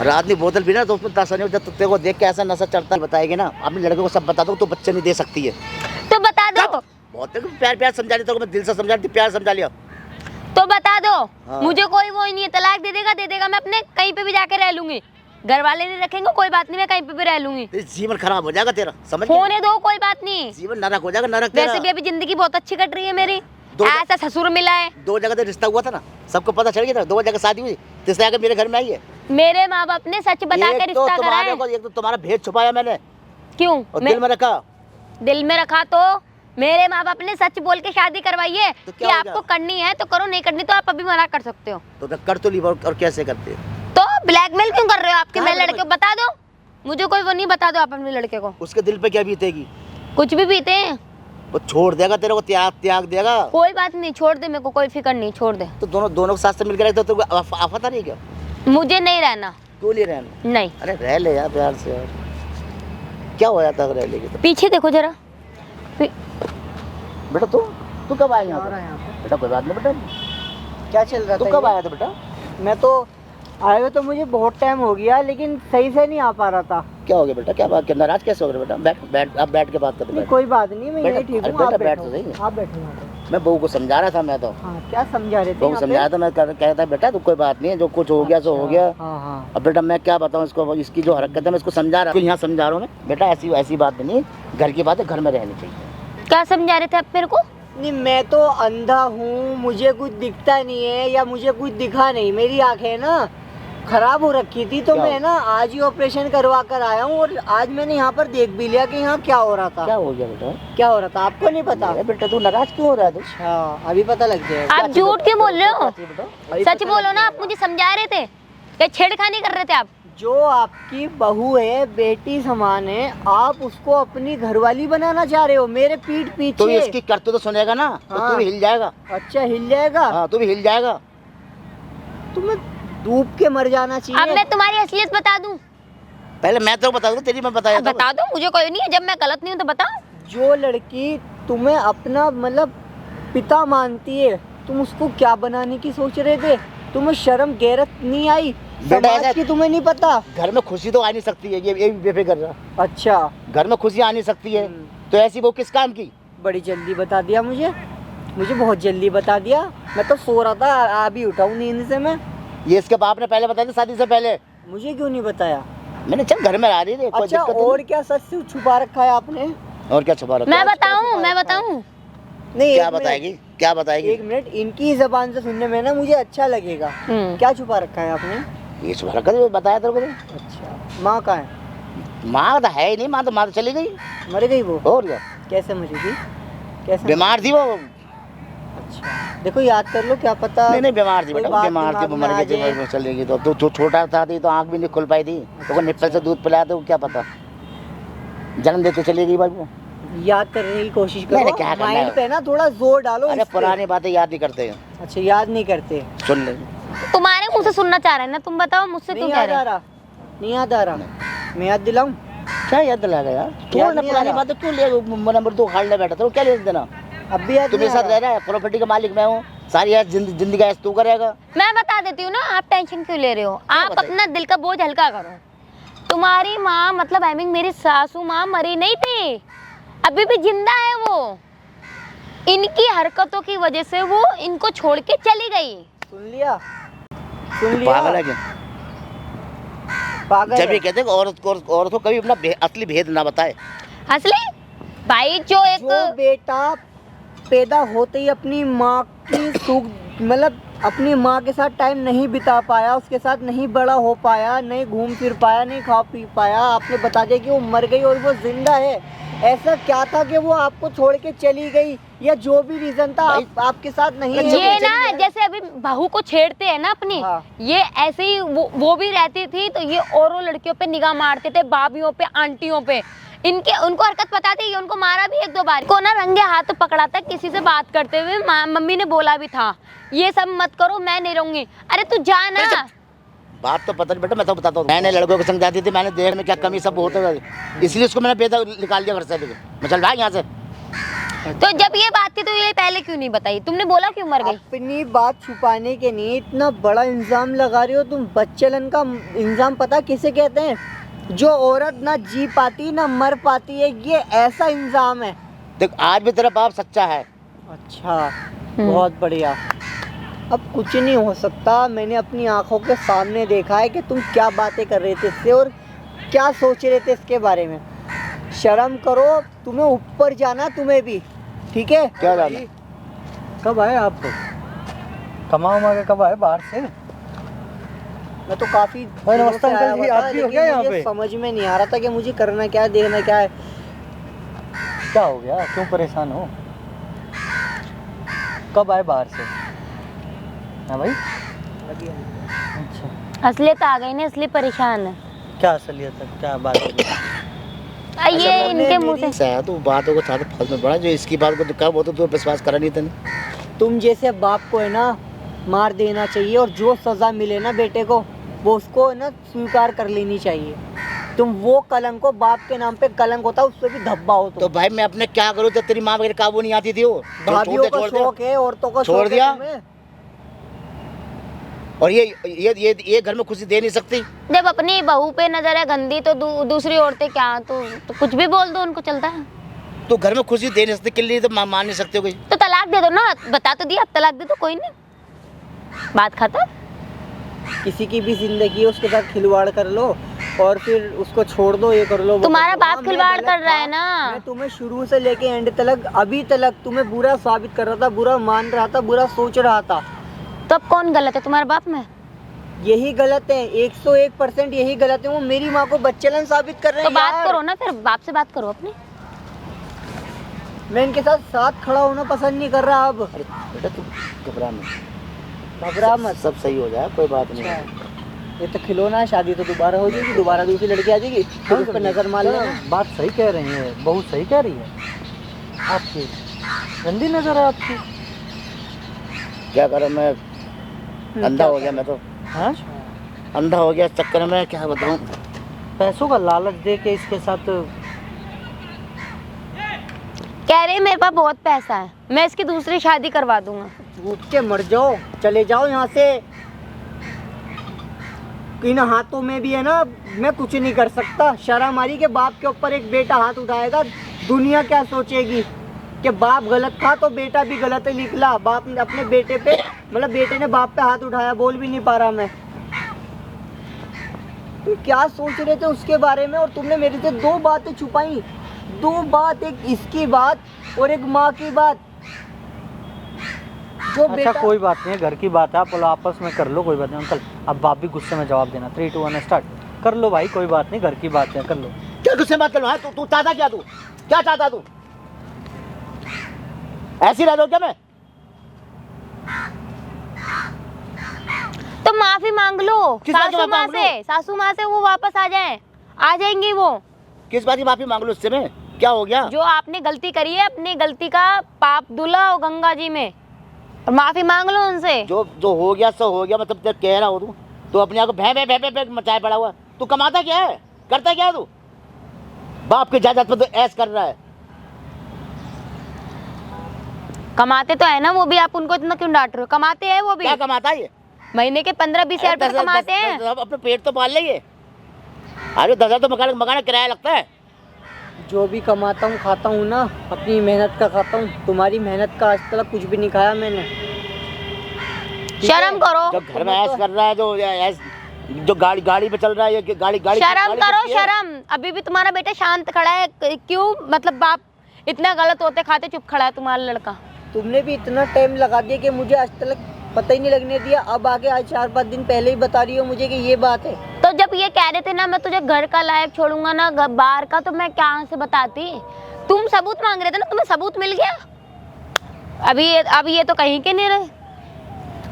रात में बोतल पीना तो उसमें नशा नहीं, जब तक तेरे को देख के ऐसा नशा चढ़ता है। बताएगी ना अपने लड़के को सब बता दो, तो बच्चे नहीं दे सकती है। तो बता दो, बहुत प्यार प्यार समझा लिया, तो मैं दिल से समझा दी, प्यार समझा लिया। तो बता दो। हाँ। मुझे कोई वो ही नहीं है, तलाक दे देगा, मैं अपने कहीं पे भी जाके रह लूंगी। घर वाले नहीं रखेंगे कोई बात नहीं, मैं कहीं पे भी रह लूंगी। तो जीवन खराब हो जाएगा तेरा, समझ गई? होने दो, कोई बात नहीं। जीवन नरक हो जाएगा, नरक तेरा। वैसे भी अभी जिंदगी बहुत अच्छी कट रही है मेरी, दो- ऐसा ससुर मिला है। 2 जगह से रिश्ता हुआ था ना, सबको पता चल गया था। 2 जगह शादी हुई, तीसरे आके मेरे घर में आई है। मेरे माँ बाप ने सच बता के एक तो रिश्ता करा है। एक तो तुम्हारा भेद छुपाया मैंने क्यों? और दिल में रखा। दिल में रखा तो मेरे माँ बाप ने सच बोल के शादी करवाई है तो कि क्या हो आपको गया? करनी है तो करो, नहीं करनी तो आप अभी मना कर सकते हो। तो कर तो ली, और कैसे करते? तो ब्लैकमेल क्यों कर रहे हो आपके कहाँ मेरे लड़के ब्लैकमेल? को? बता दो मुझे, कोई वो नहीं, बता दो आप अपने लड़के को। उसके दिल पे क्या बीतेगी? कुछ भी पीते हैं, वो छोड़ देगा तेरे को, त्याग देगा। कोई बात नहीं, छोड़ दे, मेरे को कोई फिक्र नहीं, छोड़ दे। तो दोनों के साथ से मिलकर रहते तो आफत आ रही है क्या? मुझे नहीं रहना। क्यों नहीं रहना? नहीं, अरे रह ले यार प्यार से यार, क्या हो जाता है रह लेगी तो? पीछे देखो जरा। बेटा तू कब आया यहाँ पे? बेटा कोई बात नहीं बेटा, क्या चल रहा तू था कब ये? आया था बेटा? मैं तो आए हुए तो मुझे बहुत टाइम हो गया, लेकिन सही से नहीं आ पा रहा था। क्या हो गया बेटा, क्या बात, क्या नाराज कैसे हो गए बेटा? बैठ अब बैठ के बात करते नहीं बैठ। कोई बात नहीं, मैं बेटा, यही ठीक अरे हूँ। बेटा, आप बैठ बैठो, तो सही। आप बैठो यहाँ पे। मैं बहू को समझा रहा था, मैं तो हाँ, क्या समझा रहे थे बहू यहाँ समझाया पे? था, मैं कहता बेटा तो कोई बात नहीं है, जो कुछ हो गया सो हो गया। हाँ हाँ। अब बेटा मैं क्या बताऊँ इसको, इसकी जो हरकत है मैं इसको समझा रहा हूँ, यहाँ समझा रहा हूँ मैं। बेटा ऐसी ऐसी बात नहीं, घर की बात है, घर में रहनी चाहिए। क्या समझा रहे थे आप मेरे को? नहीं, मैं तो अंधा हूँ, मुझे कुछ दिखता नहीं है, या मुझे कुछ दिखा नहीं। मेरी आंखें ना खराब हो रखी थी, तो क्या मैं ना आज ही ऑपरेशन करवा कर आया हूँ, और आज मैंने यहाँ पर देख भी लिया कि यहाँ क्या हो रहा था। क्या हो गया बेटा? क्या हो रहा था आपको नहीं पता? अरे बेटा तू नाराज क्यों हो रहा है तू? अच्छा, अभी पता लग जाएगा। आप झूठ क्यों बोल रहे हो? अभी सच पता बोलो लग ना, आप जाएगा। मुझे समझा रहे थे या छेड़खानी कर रहे थे आप? जो आपकी बहू है, बेटी समान है, आप उसको अपनी घरवाली बनाना चाह रहे हो मेरे पीठ तू पीछे। इसकी करते तो सुनेगा ना, तो हाँ। तू भी हिल जाएगा। अच्छा, हिल जाएगा? हाँ तू भी हिल जाएगा। तुम्हें डूब के मर जाना अब चाहिए। मैं तुम्हारी असलियत बता दूं? पहले मैं तो बता दूँ, तेरी मैं बताया अब बता दो, मुझे कोई नहीं है, जब मैं गलत नहीं हूँ तो बताओ। जो लड़की तुम्हें अपना मतलब पिता मानती है, तुम उसको क्या बनाने की सोच रहे थे? तुम्हें शर्म गैरत नहीं आई? बेटा, समाज ऐसा- की तुम्हें नहीं पता? घर में खुशी तो आ नहीं सकती है, ये भी बेफिक्र रहा। अच्छा, घर में खुशी आ नहीं सकती है, तो ऐसी वो किस काम की? बड़ी जल्दी बता दिया मुझे बहुत जल्दी बता दिया। मैं तो सो रहा था, अभी उठाऊं नींद से मैं। ये इसके बाप ने पहले बताया था शादी से पहले। मुझे क्यों नहीं बताया? मैंने चल घर में आ रही थी, कोई अच्छा, दिक्कत और नहीं। क्या सच से छुपा रखा है आपने? और क्या छुपा रखा? मैं क्या बताऊं, छुपा मैं रखा है? बताऊं? नहीं, क्या एक मिनट, बताएगी, क्या बताएगी? एक मिनट, इनकी जबान से सुनने में ना मुझे अच्छा लगेगा। क्या छुपा रखा है आपने? ये छुपा रखा था, बताया तेरे को तो। अच्छा, माँ कहाँ है? माँ तो है ही नहीं, माँ तो चली गई। मर गई वो? और क्या, कैसे मरी थी? कैसे? बीमार थी वो। अच्छा, देखो याद कर लो, क्या पता। नहीं बीमार थी कोई बेटा, वो बात बीमार थी, दिमाग वो में मर आ गई जाए। थी, वो चली गई। तो तू छोटा था तो आँख भी नहीं खुल पाई थी, तो वो निप्पल से दूध पिलाया, तो क्या पता जन्म देते चली गई बाबू। याद करने की कोशिश मैंने करो, क्या करना माइंड है? पे ना थोड़ा जोर डालो। अरे इस पे। पुरानी बातें याद नहीं करते हैं, अच्छा, याद नहीं करते? सुन ले। तुम्हारे मुंह से सुनना चाह रहे हैं ना, तुम बताओ मुझसे क्यों नहीं कह याद रहे आ हैं? रहा, नहीं याद आ रहा। मैं याद दिलाऊं? क्या याद दिलाएगा यार? याद छोड़ ना नहीं आ पुरानी रहा। बातें, क्यों ले नंबर 2 हार ले बैठा तो क्या ले देना? अब भी याद तू मेरे नहीं आ साथ रहा? रह रहा है, प्रॉपर्टी का मालिक मैं हूँ, सारी यार जिंदगी ऐसे तू करेगा। मैं बता देती हूँ ना, आप टेंशन क्यों ले रहे हो? आप बताइए? अपना दिल का बोझ हल्का करो। तुम्हारी माँ मतलब आई मीन मेरी सासू माँ मरी नहीं थी, अभी भी जिंदा है वो। इनकी हरकतों की वजह से वो इनको छोड़ के चली गई। सुन लिया? सुन लिया? पागल है क्या? पागल जब है। ये कहते हैं कि औरत को कभी अपना असली भेद ना बताए। असली भाई जो एक जो बेटा पैदा होते ही अपनी माँ की सुख मतलब अपनी माँ के साथ टाइम नहीं बिता पाया, उसके साथ नहीं बड़ा हो पाया, नहीं घूम फिर पाया, नहीं खा पी पाया, आपने बता दिया कि वो मर गई और वो जिंदा है। ऐसा क्या था कि वो आपको छोड़ के चली गई, या जो भी रीजन था आपके साथ नहीं है? ये ना जैसे अभी बहू को छेड़ते हैं ना अपनी, हाँ। ये ऐसे ही वो भी रहती थी तो ये औरों लड़कियों पे निगाह मारते थे, भाभियों पे, आंटियों पे। उनको हरकत पता थी, उनको मारा भी 1-2 बार। को ना रंगे हाथ पकड़ा था किसी से बात करते हुए, मम्मी ने बोला भी था ये सब मत करो, मैं नहीं रहूंगी। अरे तू जा ना। बात तो पता नहीं बेटा, मैं तो बताता हूँ। मैंने लड़कों के संग जाती थी, मैंने देख में क्या कमी सब होते हुए, इसलिए उसको मैंने बेटा निकाल दिया घर से। मैं चल भाग यहाँ से। तो जब ये बात थी तो ये पहले क्यों नहीं बताई? तुमने बोला क्यों मर गई? अपनी बात छुपाने के लिए इतना बड़ा इल्जाम लगा रही हो तुम। बच्चेलन का इल्जाम पता किसे कहते हैं? जो औरत ना जी पाती ना मर पाती है, ये ऐसा इल्जाम है। देख आज भी तेरा बाप सच्चा है। अच्छा, बहुत बढ़िया। अब कुछ नहीं हो सकता। मैंने अपनी आंखों के सामने देखा है कि तुम क्या बातें कर रहे थे इससे और क्या सोच रहे थे इसके बारे में। शर्म करो, तुम्हें ऊपर जाना, तुम्हें भी, ठीक है? क्या जाना? कब आए आप? कमा उमा के कब आए बाहर से? मैं तो काफी नमस्ते अंकल जी, आप भी हो क्या यहाँ पे? समझ में नहीं आ रहा था कि मुझे करना क्या है, देखना क्या है। क्या हो गया, क्यों परेशान हो? कब आए बाहर से? हाँ भाई। अच्छा, असलियत आ गई ना, इसलिए परेशान है। क्या असलियत है, क्या बात है? ये इनके मुंह से ऐसा है तो बातों को थोड़ा फल में पड़ा, जो इसकी बात को कब हो तो विश्वास करा नहीं तने। तुम जैसे बाप को है ना मार देना चाहिए, और जो सजा मिले ना बेटे को वो उसको है ना स्वीकार कर लेनी चाहिए। तुम वो कलंक को, बाप के नाम पे कलंक होता है, उससे भी धब्बा हो तो भाई मैं अपने क्या करूँ जब तेरी माँ वगैरह काबू नहीं आती थी? वो भाभीयों का शौक है, औरतों का छोड़ शौक दिया? है तुम्हें। और ये घर में खुशी दे नहीं सकती। जब अपनी बहू पे नजर है गंदी तो दूसरी औरतें क्या, तो कुछ भी बोल दो, उनको चलता है। तो घर में खुशी दे नहीं सकती, के लिए तो मान नहीं सकते हो कोई। तो तलाक दे दो ना, बता तो दिया, अब तलाक दे दो, कोई नहीं, बात खत्म। किसी की भी जिंदगी है, उसके साथ खिलवाड़ कर लो और फिर उसको छोड़ दो, ये कर लो, वो तुम्हारा कर लो। बाप हाँ, मैं खिलवाड़ गलत कर रहा है था। ना। मैं तुम्हें शुरू से लेके एंड तक, अभी तक तुम्हें बुरा साबित कर रहा था, बुरा मान रहा था, बुरा सोच रहा था। तो अब कौन गलत है, तुम्हारा बाप में? यही गलत है, 101% यही गलत है। वो मेरी माँ को बच्चेलन साबित कर रहे तो हैं बात यार। करो ना, फिर बाप से बात करो अपनी। मैं इनके साथ खड़ा होना पसंद नहीं कर रहा अब। अरे बेटा तू घबरा मत, घबरा मत। सब सही हो जाए, कोई बात नहीं है। ये तो खिलौना है, शादी तो दोबारा हो जाएगी, दोबारा दूसरी लड़की आ जाएगी, फिर उस पर नजर मार लेना। बात सही कह रही है, बहुत सही कह रही है आपकी। गंदी नजर है आपकी। क्या करूँ मैं, अंधा हो गया मैं तो, हाँ, अंधा हो गया इस चक्कर में, क्या बताऊँ। पैसों का लालच दे के इसके साथ कह रहे मेरे पास बहुत पैसा है, मैं इसकी दूसरी शादी करवा दूंगा। उठ के मर जाओ, चले जाओ यहाँ से। इन हाथों में भी है ना, मैं कुछ नहीं कर सकता। शर्म आ रही के बाप के ऊपर एक बेटा हाथ उठाएगा, दुनिया क्या सोचेगी कि बाप गलत था तो बेटा भी गलत ही निकला। बाप ने अपने बेटे पे, मतलब बेटे ने बाप पे हाथ उठाया, बोल भी नहीं पा रहा मैं। तुम क्या सोच रहे थे उसके बारे में, और तुमने मेरे से 2 बातें छुपाई, 2 बात, एक इसकी बात और एक माँ की बात। जो अच्छा बेटा, कोई बात नहीं है, घर की बात है, आप लोग आपस में कर लो, कोई बात नहीं। अंकल अब आप भी गुस्से में जवाब देना। 3, 2, 1 स्टार्ट। कर लो भाई, कोई बात नहीं, घर की बात है, कर लो। क्या गुस्से मत करो। हाँ तू चाहता क्या, तू क्या चाहता, तू ऐसी रह लो क्या मैं? तो माफी मांग लो किस बात की सासू माँ माफी मांग से, सासू माँ से वो वापस आ जाएंगी वो। किस बात की माफी मांग लो उससे? मैं क्या हो गया? जो आपने गलती करी है, अपनी गलती का पाप धुलाओ गंगा जी में और माफी मांग लो उनसे। जो हो गया सो हो गया, मतलब जब कह रहा हो तू तो अपने आप को भै भै भै भै भै मचाए पड़ा हुआ। तू कमाता क्या है, करता क्या है तू? बाप के जायदाद पर तो ऐश कर रहा है। कमाते तो है ना वो भी, आप उनको इतना क्यों डांट रहे हो? कमाते हैं वो भी, क्या कमाता है ये? महीने के 15-20 हजार रुपए कमाते हैं। अपने पेट तो पाल लेंगे। अरे 10,000 तो मकान किराया लगता है। जो भी कमाता हूँ खाता हूँ ना, अपनी मेहनत का खाता हूँ। तुम्हारी मेहनत का आज तक कुछ भी नहीं खाया मैंने। शर्म करो। जब घर में ऐश कर रहा है, जो ऐश जो गाड़ी गाड़ी पे चल रहा है, ये गाड़ी गाड़ी शर्म गाड़ी करो चलती है। शर्म। अभी भी तुम्हारा बेटा शांत खड़ा है, क्यों? मतलब बाप इतना गलत होते खाते चुप खड़ा है तुम्हारा लड़का। तुमने भी इतना टाइम लगा दिया कि मुझे आज तक पता ही नहीं लगने दिया, अब आके आज 4-5 दिन पहले ही बता रही हो मुझे कि ये बात है। तो जब ये कह रहे थे ना मैं तुझे घर का लायक छोड़ूंगा ना बाहर का, तो मैं कहाँ से बताती? तुम सबूत मांग रहे थे ना, तुम्हें सबूत मिल गया। अभी ये तो कहीं के नहीं रहे,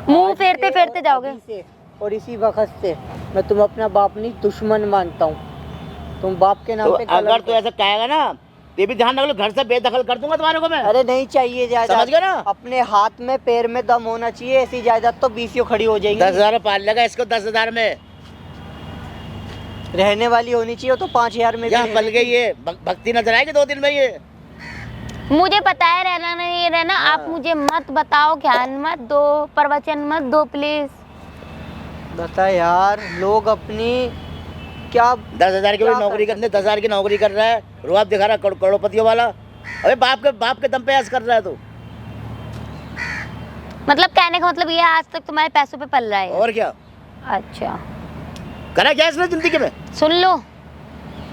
मुंह फेरते फेरते जाओगे। अभी से और इसी वक्त से मैं तुम्हें अपना बाप नहीं दुश्मन मानता हूँ। तुम बाप के नाम तो पे अगर तू ऐसा कहेगा ना, ये भी ध्यान रख लो, घर से बेदखल कर दूंगा तुम्हारे को मैं। अरे नहीं चाहिए जायदाद, समझ गए ना? अपने हाथ में पैर में दम होना चाहिए, ऐसी जायदाद तो 20 खड़ी हो जाएंगी। 10,000 पाल लेगा इसको, 10,000 में रहने वाली होनी चाहिए तो 5,000 में भी यहाँ पल गई है। भक्ति नजर आएगी 2 दिन में ये। मुझे पता है रहना नहीं रहना, आप मुझे मत बताओ, ज्ञान मत दो, प्रवचन मत दो प्लीज। बता यार, लोग अपनी क्या 10,000 की क्या नौकरी कर करने, 10,000 की नौकरी कर रहा है, रुआब दिखा रहा है करोड़पतियों वाला। अबे बाप के दम पे ऐसा कर रहा है तू। मतलब कहने का मतलब ये है, आज तक तुम्हारे पैसों पे पल रहा है। और क्या अच्छा करा क्या इसने जिंदगी में? सुन लो,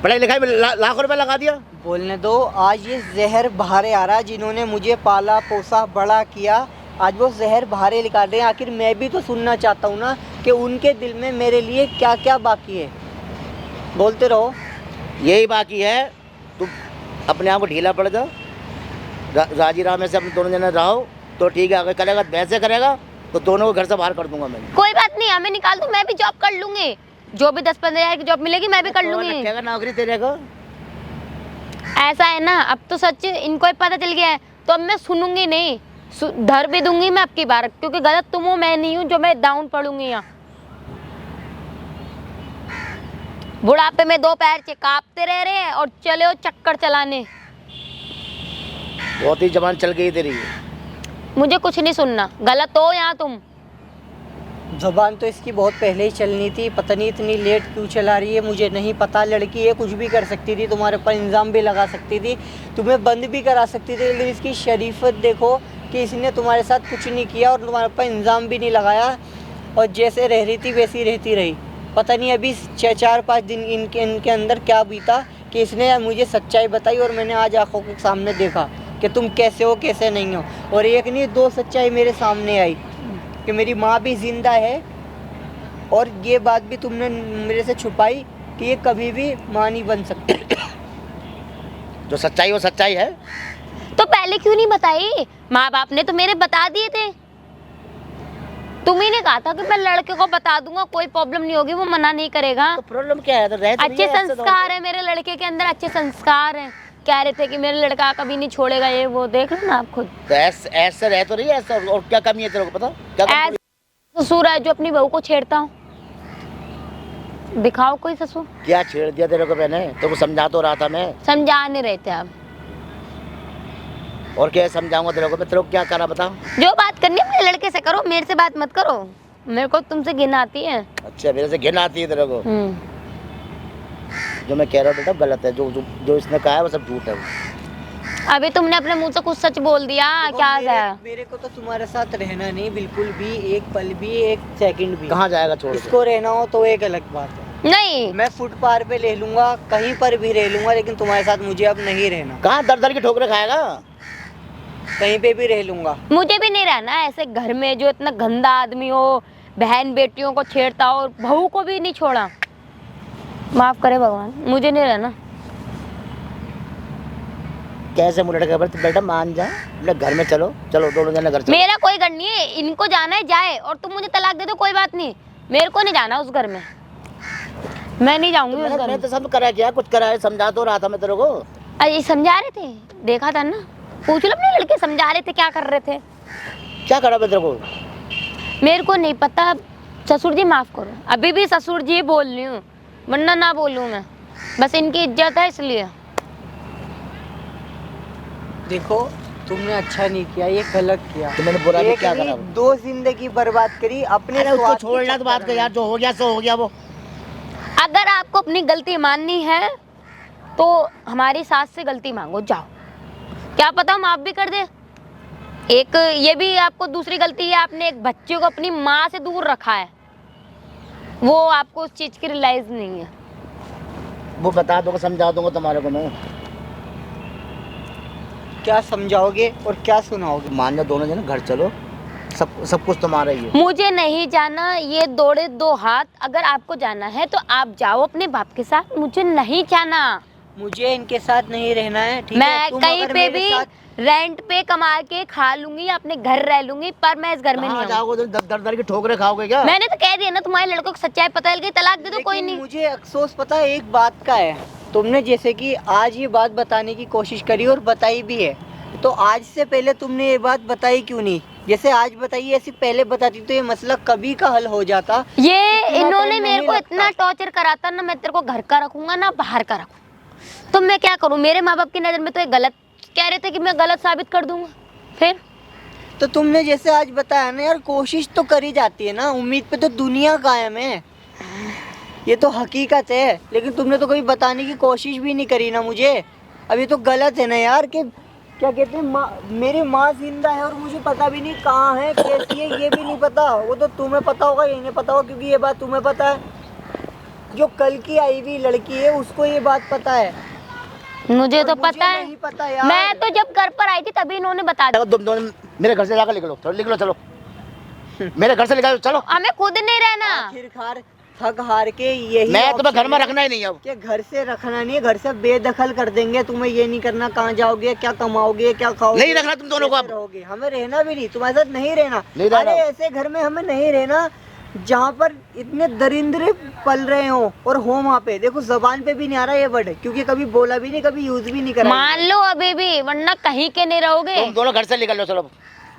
पढ़ाई लिखाई में लाखों रुपए लगा दिया। बोलने दो। आज ये जहर बहारे आ रहा है, जिन्होंने मुझे पाला पोसा बड़ा किया, आज वो जहर बहारे निकाल रहे हैं। आखिर मैं भी तो सुनना चाहता हूँ ना कि उनके दिल में मेरे लिए क्या क्या बाकी है। बोलते रहो। यही बाकी है, तू अपने आप को ढीला पड़ जा, राजी रामे से अपने दोनों जने रहो तो ठीक है। अगर करेगा वैसे करेगा तो दोनों को घर से बाहर कर दूंगा मैं। कोई बात नहीं, हमें निकाल दो, मैं भी जॉब कर लूंगी। जो भी 10-15 हज़ार की जॉब मिलेगी मैं भी कर लूंगी। रखेगा नौकरी तेरे को। ऐसा है ना, अब तो सच इनको ही पता चल गया है, तो अब मैं सुनूंगी नहीं, धर भी दूंगी मैं आपकी बार, क्योंकि गलत तुम हो, मैं नहीं हूँ जो मैं डाउन पड़ूंगी यहाँ। बुढ़ापे में 2 पैर कांपते रह रहे हैं और चले हो चक्कर चलाने। बहुत ही जबान चल गई तेरी। मुझे कुछ नहीं सुनना, गलत हो यहाँ तुम। ज़बान तो इसकी बहुत पहले ही चलनी थी, पता नहीं इतनी लेट क्यों चला रही है मुझे नहीं पता। लड़की है, कुछ भी कर सकती थी, तुम्हारे ऊपर इल्ज़ाम भी लगा सकती थी, तुम्हें बंद भी करा सकती थी, लेकिन इसकी शरीफत देखो कि इसने तुम्हारे साथ कुछ नहीं किया और तुम्हारे ऊपर इल्ज़ाम भी नहीं लगाया, और जैसे रह रही थी वैसी रहती रही। पता नहीं अभी 4-5 दिन इनके अंदर क्या बीता कि इसने मुझे सच्चाई बताई और मैंने आज आंखों के सामने देखा कि तुम कैसे हो कैसे नहीं हो। और एक नहीं 2 सच्चाई मेरे सामने आई कि मेरी माँ भी जिंदा है, और ये बात भी तुमने मेरे से छुपाई कि ये कभी भी माँ नहीं बन सकती। जो सच्चाई वो सच्चाई है। तो पहले क्यों नहीं बताई? माँ बाप ने तो मेरे बता दिए थे। तुम ही ने कहा था कि मैं लड़के को बता दूंगा, कोई प्रॉब्लम नहीं होगी, वो मना नहीं करेगा। तो प्रॉब्लम क्या है? तो रह तो अच्छे नहीं है ऐसे संस्कार है मेरे लड़के के अंदर, अच्छे संस्कार हैं। कह रहे थे कि मेरे लड़का कभी नहीं छोड़ेगा, ये वो देख लो ना आप खुद। तो ऐसे रह तो रही है ऐसा। और क्या कमी है तेरे को पता? क्या कमी है? ससुर है जो अपनी बहू को छेड़ता हूँ, दिखाओ कोई ससुर। क्या छेड़ दिया तेरे को मैंने? तेरे को समझा तो रहा था मैं। समझा नहीं रहे थे आप। और क्या समझाऊंगा तेरे को मैं? तेरे को क्या करा बता? जो बात करनी है मेरे लड़के से करो, मेरे से बात मत करो। मेरे को तुमसे घिन आती है। अच्छा, मेरे से घिन आती है तेरे को? जो मैं कह रहा हूँ बेटा गलत है, जो इसने कहा है वो सब झूठ है। अभी तुमने अपने मुंह से कुछ सच बोल दिया, क्या है? मेरे को तो तुम्हारे साथ रहना नहीं, बिल्कुल भी, एक पल भी, एक सेकंड भी। कहाँ जाएगा छोड़ के? इसको रहना हो तो एक अलग बात है। नहीं, मैं फुटपाथ पे ले लूंगा, कहीं पर भी रह लूंगा, लेकिन तुम्हारे साथ मुझे अब नहीं रहना। कहाँ दर दर की ठोकरें खाएगा? कहीं पे भी रह लूंगा। मुझे भी नहीं रहना ऐसे घर में जो इतना गंदा आदमी हो, बहन बेटियों को छेड़ता हो और बहू को भी नहीं छोड़ा। माफ करे भगवान, मुझे नहीं रहना। कैसे मुंह लटका? बेटा मान जा, अपने घर में चलो दोनों जने घर चलो। मेरा कोई घर नहीं है, इनको जाना है जाए, और तुम मुझे तलाक दे दो कोई बात नहीं, मेरे को नहीं जाना उस घर में। मैं नहीं जाऊंगी उस घर मैंने में। तो सब करा क्या? कुछ करा है? समझा तो रहा था मैं तेरे को। अरे समझा रहे थे, देखा था ना, पूछ लो अपने लड़के समझा रहे थे क्या कर रहे थे। क्या करा मैं तेरे को? मेरे को नहीं पता। ससुर जी माफ करो, अभी भी ससुर जी बोल रही हूँ, वरना ना बोलूँ मैं, बस इनकी इज्जत है इसलिए। देखो तुमने अच्छा नहीं किया, ये गलत किया। तो मैंने बुरा भी एक क्या नहीं, करा? 2 जिंदगी बर्बाद करी अपने अरे उसको स्वार्थ के छोड़ना तो बात चक्कर कर में। यार, जो हो गया सो हो गया। वो अगर आपको अपनी गलती माननी है तो हमारी सास से गलती मांगो, जाओ, क्या पता माफ भी कर दे। एक ये भी आपको दूसरी गलती है, आपने एक बच्चे को अपनी माँ से दूर रखा है। वो आपको उस चीज की रियलाइज नहीं है। वो बता दूंगा, समझा दूंगा तुम्हारे को मैं। क्या समझाओगे और क्या सुनाओगे? मान जाओ दोनों जने घर चलो, सब कुछ तुम्हारा ही है। मुझे नहीं जाना, ये दौड़े दो हाथ। अगर आपको जाना है तो आप जाओ अपने बाप के साथ, मुझे नहीं जाना। मुझे इनके साथ नहीं रहना है, ठीक है? मैं तुम कहीं अगर पे मेरे भी साथ रेंट पे कमा के खा लूंगी, अपने घर रह लूंगी, पर मैं इस घर में नहीं कहाँ आऊंगी। जाओगे तो दर दर की ठोकरे खाओगे क्या? मैंने तो कह दिया ना, तुम्हारे लड़कों को सच्चाई पता चल गई, तलाक दे दो, कोई लेकिन नहीं। मुझे अफसोस पता है एक बात का है, तुमने जैसे कि आज ये बात बताने की कोशिश करी और बताई भी है, तो आज से पहले तुमने ये बात बताई क्यों नहीं? जैसे आज बताई ऐसी पहले बताती तो ये मसला कभी का हल हो जाता। ये इतना इन्होंने टाइम मेरे नहीं को लगता। इतना टॉर्चर कराता ना, मैं तेरे को घर का रखूंगा ना बाहर का रखूंगा। तो मैं क्या करूं? मेरे माँ बाप की नजर में तो ये गलत कह रहे थे कि मैं गलत साबित कर दूंगा। फिर तो तुमने जैसे आज बताया ना यार, कोशिश तो करी जाती है ना, उम्मीद पे तो दुनिया कायम है, ये तो हकीकत है। लेकिन तुमने तो कभी बताने की कोशिश भी नहीं करी ना मुझे। अब ये तो गलत है ना यार, कि क्या कहते हैं, मेरी माँ जिंदा है और मुझे पता भी नहीं कहाँ है, कैसी है, ये भी नहीं पता। वो तो तुम्हें पता होगा, ये नहीं पता होगा, क्योंकि ये बात तुम्हें पता है। जो कल की आई हुई लड़की है उसको ये बात पता है, मुझे और तो मुझे पता है। नहीं पता यार। मैं तो जब घर पर आई थी तभी इन्होंने बता दिया। तुम दोनों मेरे घर से जाकर निकलो, चलो निकलो, चलो मेरे घर से निकलो, चलो। हमें खुद नहीं रहना। आखिरकार थक हार के यही मैं तुम्हें घर option में है रखना ही नहीं अब। कि घर से रखना नहीं है, घर से बेदखल कर देंगे। तुम्हें ये नहीं करना, कहाँ जाओगे, क्या कमाओगे, क्या खाओगे, नहीं रखना तुम दोनों को कैसे अब। रहोगे। हमें रहना भी नहीं, तुम्हारे साथ नहीं रहना। नहीं रहना। अरे ऐसे घर में हमें नहीं रहना जहाँ पर इतने दरिंदरे पल रहे हो और हो वहाँ पे। देखो जबान पे भी नहीं आ रहा ये वर्ड, क्योंकि कभी बोला भी नहीं, कभी यूज भी नहीं करा। मान लो अभी भी, वरना कहीं के नहीं रहोगे। तुम दोनों घर से निकल लो, चलो।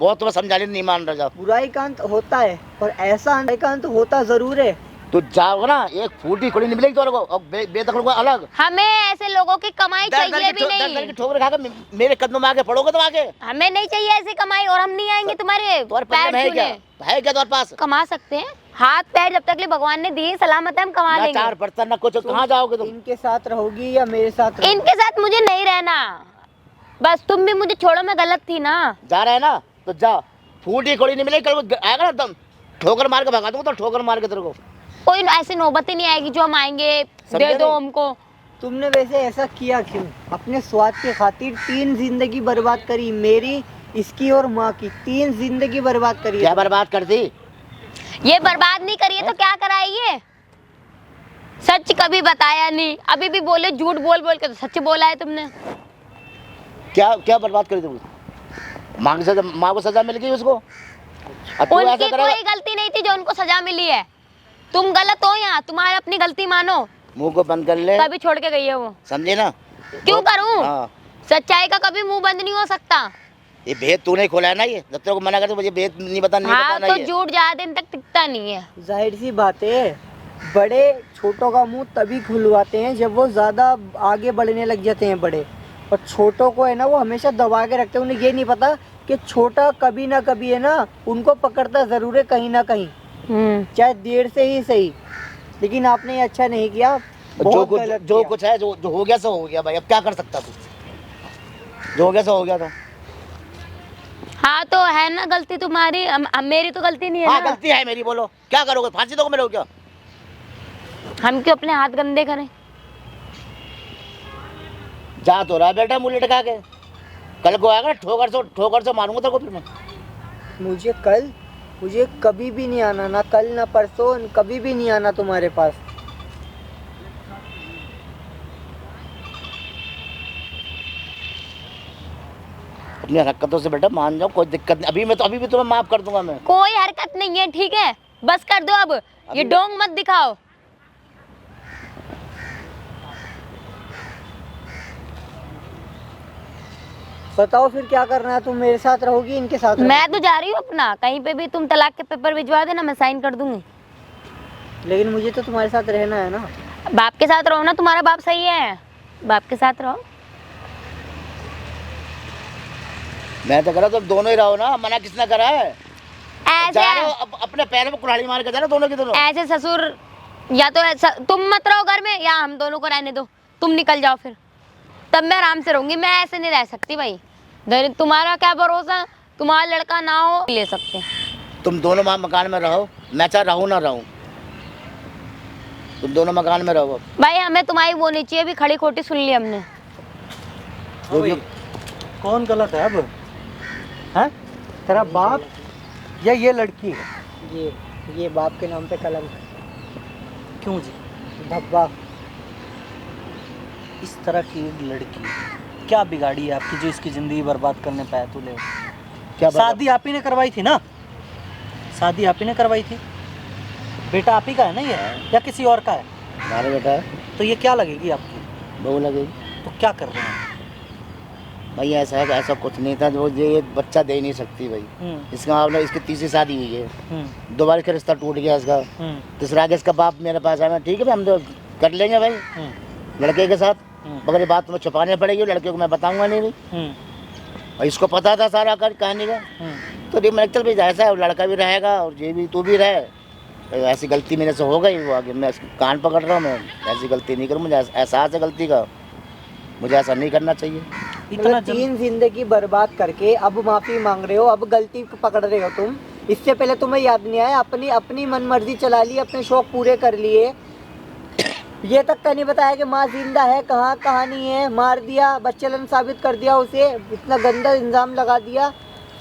बहुत तुम्हें समझा नहीं मान रहा, जाओ। बुराई का अंत होता है और ऐसा का अंत होता जरूर है। तो जाओगे ना, एक फूटी खोली नहीं मिलेगी तुम्हारे को, और बेदखल को अलग। हमें ऐसे लोगों की कमाई दर दर चाहिए की भी नहीं। ठोकर खाकर मेरे कदमों में आके पड़ोगे तुम आगे। हमें नहीं चाहिए ऐसी कमाई, और हम नहीं आएंगे तुम्हारे तुम्हारे पास पैर है क्या? छूने। है क्या तुम्हारे पास? कमा सकते हैं, हाथ पैर जब तक ले भगवान ने दिए सलामत है, हम कमा ना लेंगे। चार बर्तन ना कुछ, कहाँ जाओगे तुम? इनके साथ रहोगी या मेरे साथ रहोगी? इनके साथ मुझे नहीं रहना। बस तुम भी मुझे छोड़ो, मैं गलत थी ना। जा रहे हैं ना तो जा। फूटी खोली नहीं मिलेगी, कल वो आएगा ना दम ठोकर मार के भगा दूंगा, तो ठोकर मार के तेरे को। कोई ऐसी नौबत ही नहीं आएगी जो हम आएंगे समझे दे दो नहीं? हमको। तुमने वैसे ऐसा किया क्यों? अपने स्वाद की खातिर 3 जिंदगी बर्बाद करी, मेरी, इसकी और माँ की। 3 जिंदगी बर्बाद करी। क्या बर्बाद कर दी? ये बर्बाद नहीं करिए तो क्या कराइए? सच कभी बताया नहीं, अभी भी बोले झूठ बोल बोल के, तो सच बोला है तुमने। क्या क्या बर्बाद कर दी तुम? माँ को सजा मिल गई उसको। अब तू ऐसा उनकी करेगा? कोई गलती नहीं थी जो उनको सजा मिली है। तुम गलत हो यहाँ, तुम्हारी अपनी गलती मानो। मुंह को बंद कर ले, तभी छोड़ के गई है वो। समझे ना? क्यों करूं? हाँ, सच्चाई का कभी मुंह बंद नहीं हो सकता। ये भेद तूने खोला है ना, ये जब तेरे को मना करते मुझे भेद नहीं बताना, नहीं हाँ बताना तो ये। झूठ ज्यादा दिन तक टिकता नहीं है। जाहिर सी बात है, बड़े छोटों का मुंह तभी खुलवाते हैं जब वो ज्यादा आगे बढ़ने लग जाते हैं बड़े, और छोटों को है ना वो हमेशा दबा के रखते हैं। उन्हें ये नहीं पता कि छोटा कभी ना कभी है ना उनको पकड़ता जरूर है कहीं ना कहीं, चाहे देर से ही सही। लेकिन आपने ये अच्छा नहीं किया, बहुत गलत जो किया। कुछ है, जो हो गया सो हो गया भाई, अब क्या कर सकता तू? जो हो गया सो हो गया। तो हाँ तो है ना गलती तुम्हारी, मेरी तो गलती नहीं है हाँ ना। गलती है मेरी, बोलो क्या करोगे? फांसी दोगे मेरे को क्या? हम क्यों अपने हाथ गंदे करें? जा तो रहा बेटा मुंह लटका के, कल को आएगा ठोकर से मारूंगा तेरे को फिर मैं। मुझे कभी भी नहीं आना, ना कल ना परसों, कभी भी नहीं आना तुम्हारे पास। अपनी हरकतों से बेटा मान जाओ, कोई दिक्कत नहीं। अभी भी तुम्हें माफ कर दूंगा मैं। कोई हरकत नहीं है, ठीक है? बस कर दो अब, ये डोंग मत दिखाओ। बताओ फिर क्या करना है? तुम मेरे साथ रहोगी, इनके साथ रहोगी? मैं तो जा रही हूँ अपना, कहीं पे भी तुम तलाक के पेपर भिजवा देना, मैं साइन कर दूंगी। लेकिन मुझे तो तुम्हारे साथ रहना है ना। बाप के साथ रहो ना, तुम्हारा बाप सही है, बाप के साथ रहो। मैं तो कह रहा तुम दोनों ही रहो ना, मना किसने करा है? जा रहे हो ऐसे अपने पैरों में कुल्हाड़ी मार के जा रहे हो दोनों के दोनों। ऐसे ससुर, या तो तुम मत रहो घर में, या हम दोनों को रहने दो, तुम निकल जाओ फिर, तब मैं आराम से रहूंगी। मैं ऐसे नहीं रह सकती भाई, तुम्हारा क्या भरोसा, तुम्हारा लड़का ना हो ले सकते। तुम दोनों वहाँ मकान में रहो, मैं चाहे रहूँ ना रहूँ। तुम दोनों मकान में रहो। भाई हमें तुम्हारी वो नहीं चाहिए, अभी खड़ी खोटी सुन ली हमने। ओ भाई, कौन गलत है अब? हैं? तेरा बाप या ये लड़की है? ये बाप के नाम पे कलंक है। क्यों जी? धब्बा। इस तरह की एक लड़की क्या बिगाड़ी है आपकी जो इसकी ज़िंदगी बर्बाद करने पे आया? तू ले क्या शादी आप ही ने करवाई थी ना? शादी आप ही ने करवाई थी? बेटा आप ही का है ना ये, या किसी और का है? हमारा बेटा है, तो ये क्या लगेगी आपकी? बहू लगेगी। तो क्या कर रहे हैं? भाई ऐसा है कि ऐसा कुछ नहीं था, जो ये बच्चा दे नहीं सकती भाई। इसका आपने इसकी तीसरी शादी हुई है, दोबारा का रिश्ता टूट गया इसका, तीसरा के इसका बाप मेरे पास आया। ठीक है भाई, हम तो कर लेंगे भाई लड़के के साथ, मगर ये बात तुम्हें छुपानी पड़ेगी, लड़के को मैं बताऊंगा नहीं भाई। और इसको पता था सारा कहानी का, तो ये मैं चल भाई ऐसा है, लड़का भी रहेगा और ये भी तू भी रहे। तो ऐसी गलती मेरे से हो गई, वो आगे मैं कान पकड़ रहा हूँ, मैं ऐसी गलती नहीं करूँ, मुझे एहसास है गलती का, मुझे ऐसा नहीं करना चाहिए। इतना 3 जिंदगी बर्बाद करके अब माफी मांग रहे हो, अब गलती पकड़ रहे हो तुम। इससे पहले तुम्हें याद नहीं आया? अपनी मनमर्जी चला ली, अपने शौक पूरे कर लिए। ये तक का नहीं बताया कि माँ जिंदा है, कहाँ नहीं है, मार दिया, बच्चेलन साबित कर दिया उसे, इतना गंदा इंजाम लगा दिया,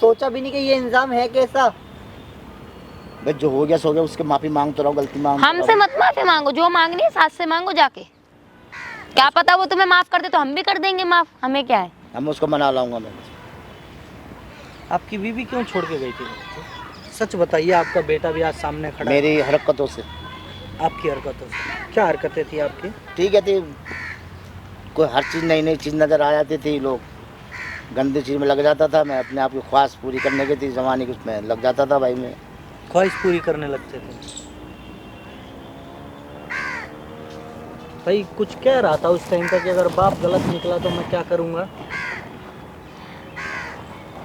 सोचा भी नहीं कि ये इंजाम है कैसा। भाई जो हो गया सो गया, उसके माफी मांगता रहो, गलती मांग। हमसे मत माफी मांगो, जो मांगनी है सास से मांगो जाके, क्या पता वो तुम्हें माफ कर दे तो हम भी कर देंगे माफ, हमें क्या है। हम उसको मना लाऊंगा मैं। आपकी बीवी क्यों छोड़ के गई थी? सच बताइए, आपका बेटा भी आज सामने खड़ा है। मेरी हरकतों से। आपकी हरकतों से? क्या हरकतें थी आपकी? ठीक है थी, कोई हर चीज़ नई नई चीज़ नज़र आ जाती थी, लोग गंदी चीज़ में लग जाता था, मैं अपने आप की ख्वाहिश पूरी करने की थी ज़माने की, उसमें लग जाता था भाई। मैं ख्वाहिश पूरी करने लगते थे भाई? कुछ कह रहा था उस टाइम तक कि अगर बाप गलत निकला तो मैं क्या करूँगा?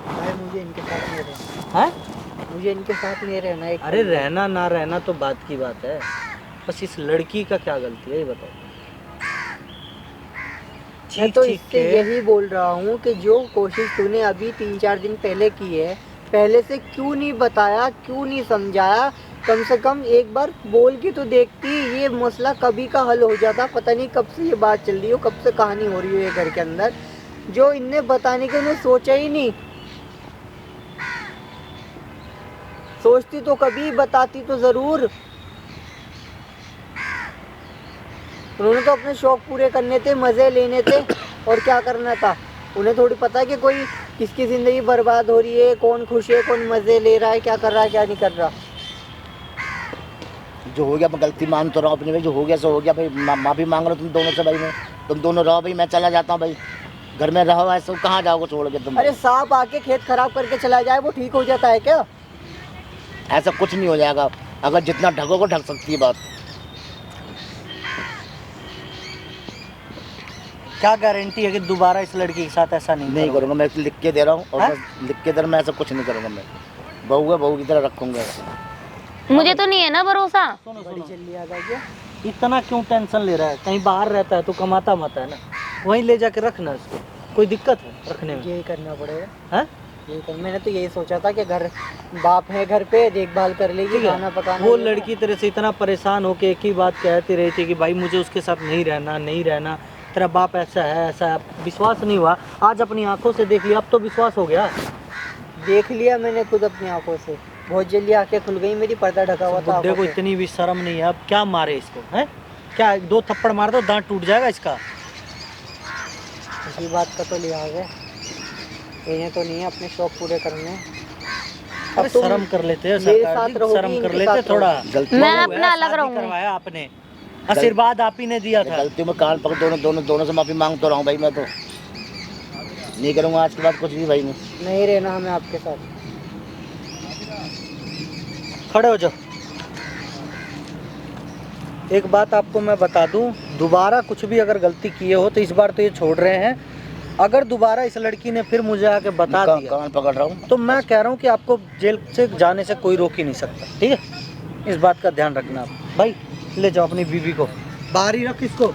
भाई मुझे इनके साथ नहीं रहना हैं? मुझे इनके साथ नहीं रहना है। अरे रहना ना रहना तो बात की बात है, बस इस लड़की का क्या गलती है ये बताओ। मैं तो इससे यही बोल रहा हूँ कि जो कोशिश तूने अभी 3-4 दिन पहले की है, पहले से क्यों नहीं बताया, क्यों नहीं समझाया? कम से कम एक बार बोल के तो देखती, ये मसला कभी का हल हो जाता। पता नहीं कब से ये बात चल रही हो, कब से कहानी हो रही हो ये घर के अंदर, जो इनने बताने के उन्हें सोचा ही नहीं। सोचती तो कभी बताती तो ज़रूर। उन्होंने तो अपने शौक पूरे करने थे, मज़े लेने थे, और क्या करना था। उन्हें थोड़ी पता है कि कोई किसकी ज़िंदगी बर्बाद हो रही है, कौन खुश है, कौन मज़े ले रहा है, क्या कर रहा है, क्या नहीं कर रहा। जो हो गया मैं गलती मान तो रहा हूँ अपनी भाई, जो हो गया सो हो गया भाई। माफ़ी मांग रहा हूँ तुम दोनों से भाई, मैं तुम दोनों रहो भाई, मैं चला जाता हूँ भाई, घर में रहो, ऐसे कहाँ जाओगे छोड़ के तुम? अरे सांप आके खेत खराब करके चला जाए, वो ठीक हो जाता है क्या? ऐसा कुछ नहीं हो जाएगा, अगर जितना ढकोगे ढक सकती है बात। क्या गारंटी है कि दोबारा इस लड़की के साथ ऐसा नहीं करूँगा? मैं लिख के दे रहा हूँ, और मैं लिख के दे रहा हूँ, मैं ऐसा कुछ नहीं करूँगा। मैं बहू है, बहू की तरह रखूँगा। मुझे तो नहीं है ना भरोसा। सुनो इतना क्यों टेंशन ले रहा है? कहीं बाहर रहता है तो कमाता मत है ना, वहीं ले जाके रखना इसको, कोई दिक्कत है रखने में? यही करना पड़ेगा। हैं? मैंने तो यही सोचा था कि घर बाप है, घर पे देखभाल कर लेगी, खाना पकाना। वो लड़की तेरे से इतना परेशान होके एक ही बात कहती रही थी कि भाई मुझे उसके साथ नहीं रहना, तेरा बाप ऐसा है। विश्वास नहीं हुआ, आज अपनी आंखों से देख लिया, अब तो विश्वास हो गया। देख लिया मैंने खुद अपनी आंखों से, बहुत जल्दी आंखें खुल गई मेरी, पर्दा ढका हुआ था। बुड्ढे को इतनी भी शर्म नहीं है, अब क्या मारे इसको? हैं? क्या 2 थप्पड़ मार दो दांत टूट जाएगा इसका? इसी बात का तो लिहाज है, इन्हें तो नहीं है अपने शौक पूरे करने। अब शर्म कर लेते हैं, शर्म कर लेते थोड़ा। मैं अपना अलग रहूंगी। करवाया आपने, आशीर्वाद आप ही ने दिया था। गलती में कान पकड़ दोनों से माफ़ी मांग तो रहा हूँ भाई। मैं तो नहीं करूँगा आज के बाद कुछ भी भाई। मैं नहीं रहना हमें आपके साथ। खड़े हो जाओ। एक बात आपको मैं बता दूं, दोबारा कुछ भी अगर गलती किए हो तो इस बार तो ये छोड़ रहे हैं। अगर दोबारा इस लड़की ने फिर मुझे आके बता दिया, कान पकड़ रहा हूँ, तो मैं कह रहा हूँ कि आपको जेल से जाने से कोई रोक ही नहीं सकता। ठीक है, इस बात का ध्यान रखना आप। भाई ले जाओ अपनी बीवी को, बाहर ही रख इसको।